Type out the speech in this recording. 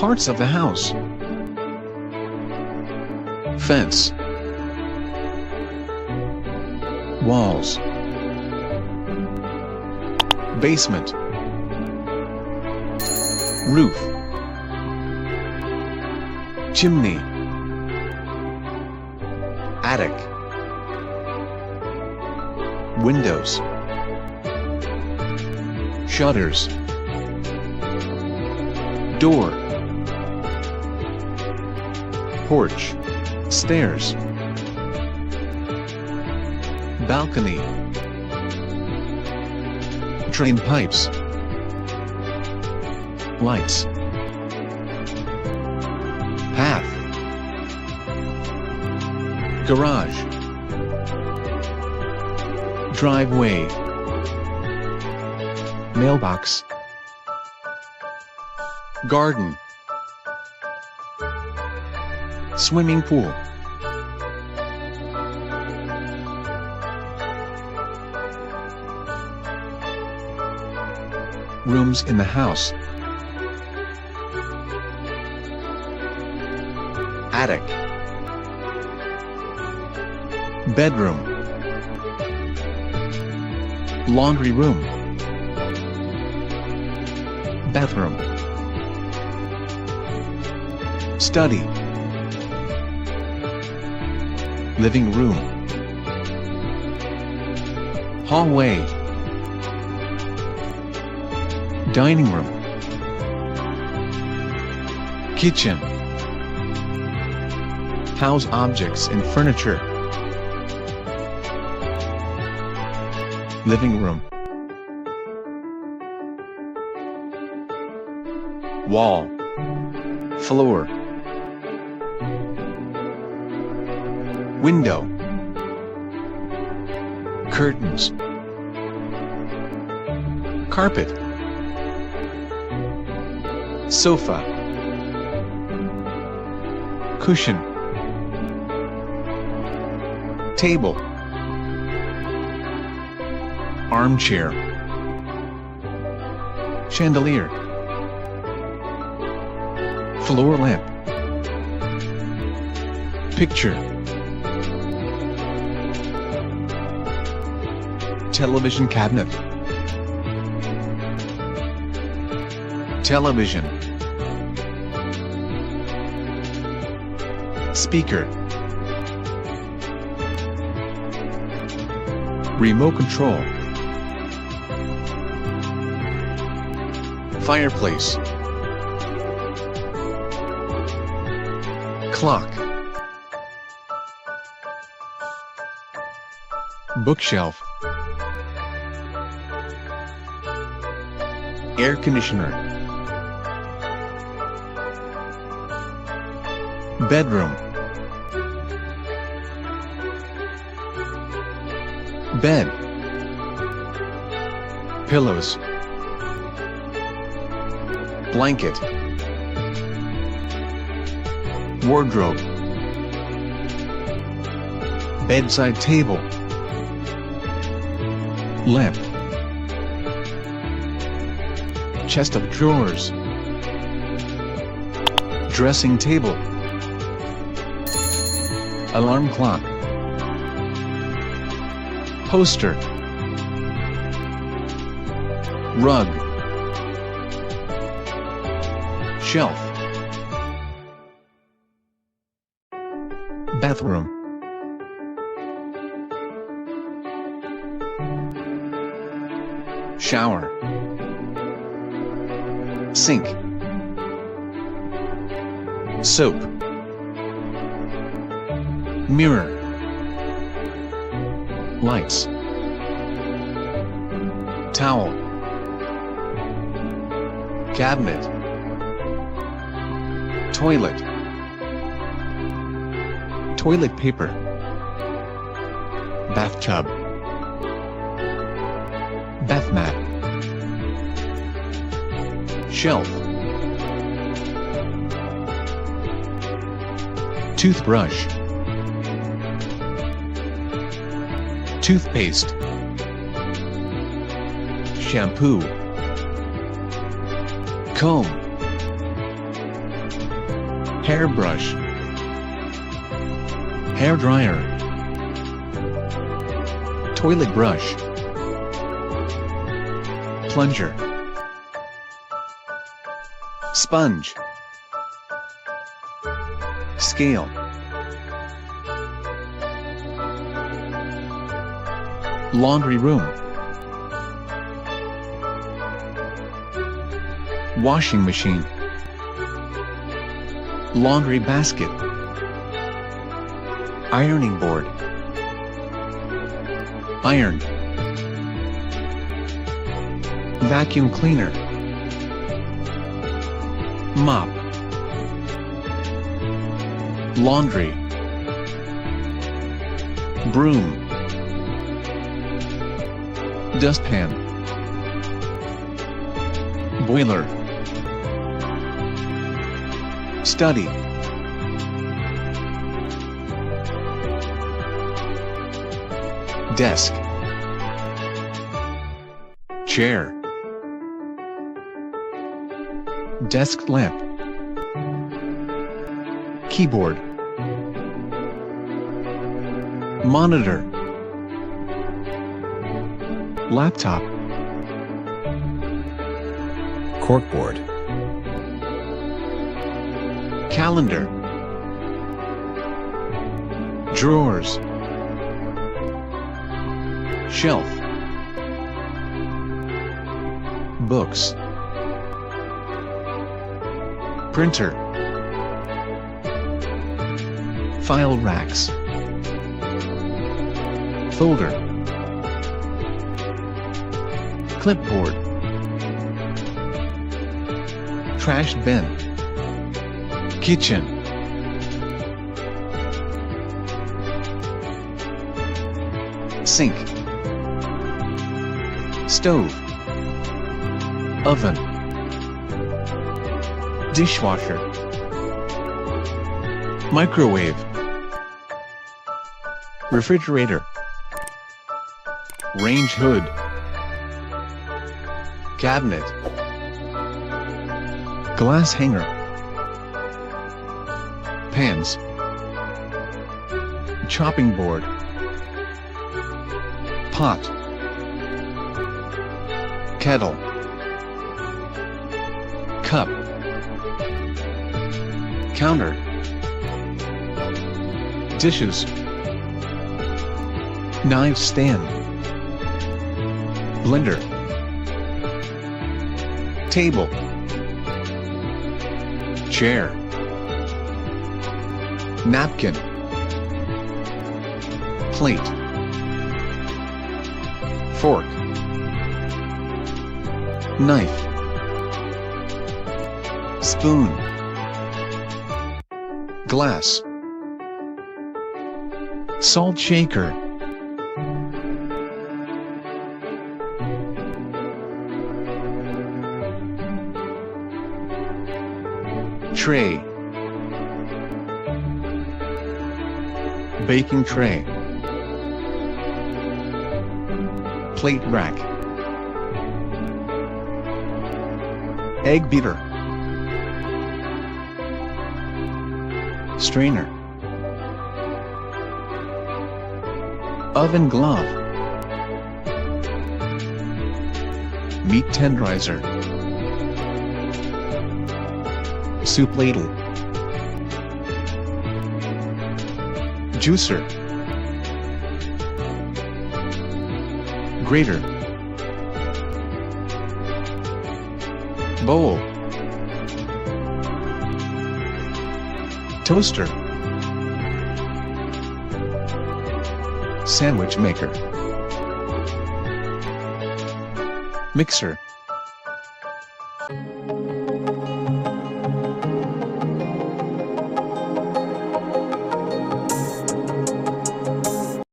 Parts of the house: fence, walls, basement, roof, chimney, attic, windows, shutters, door, porch, stairs, balcony, drain pipes, lights, path, garage, driveway, mailbox, garden, swimming pool, rooms in the house: attic, bedroom, laundry room, bathroom, study, living room, hallway, dining room, kitchen, house objects and furniture, living room, wall, floor, window, curtains, carpet, sofa, cushion, table, armchair, chandelier, floor lamp, picture, television cabinet, television, speaker, remote control, fireplace, clock, bookshelf, air conditioner, bedroom, bed, pillows, blanket, wardrobe, bedside table, lamp, chest of drawers, dressing table, alarm clock, poster, rug, shelf, bathroom, shower, sink, soap, mirror, lights, towel, cabinet, toilet, toilet paper, bathtub, bath mat, shelf, toothbrush, toothpaste, shampoo, comb, hairbrush, hair dryer, toilet brush, plunger, sponge, scale, laundry room, washing machine, laundry basket, ironing board, iron, vacuum cleaner, mop, laundry, broom, dustpan, boiler, study, desk, chair, desk lamp, keyboard, monitor, laptop, corkboard, calendar, drawers, shelf, books, printer, file racks, folder, clipboard, trash bin, kitchen, sink, stove, oven, dishwasher, microwave, refrigerator, range hood, cabinet, glass hanger, pans, chopping board, pot, kettle, cup, counter, dishes, knife stand, blender, table, chair, napkin, plate, fork, knife, spoon, glass, salt shaker, tray, baking tray, plate rack, egg beater, strainer, oven glove, meat tenderizer, soup ladle, juicer, grater, bowl, toaster, sandwich maker, mixer,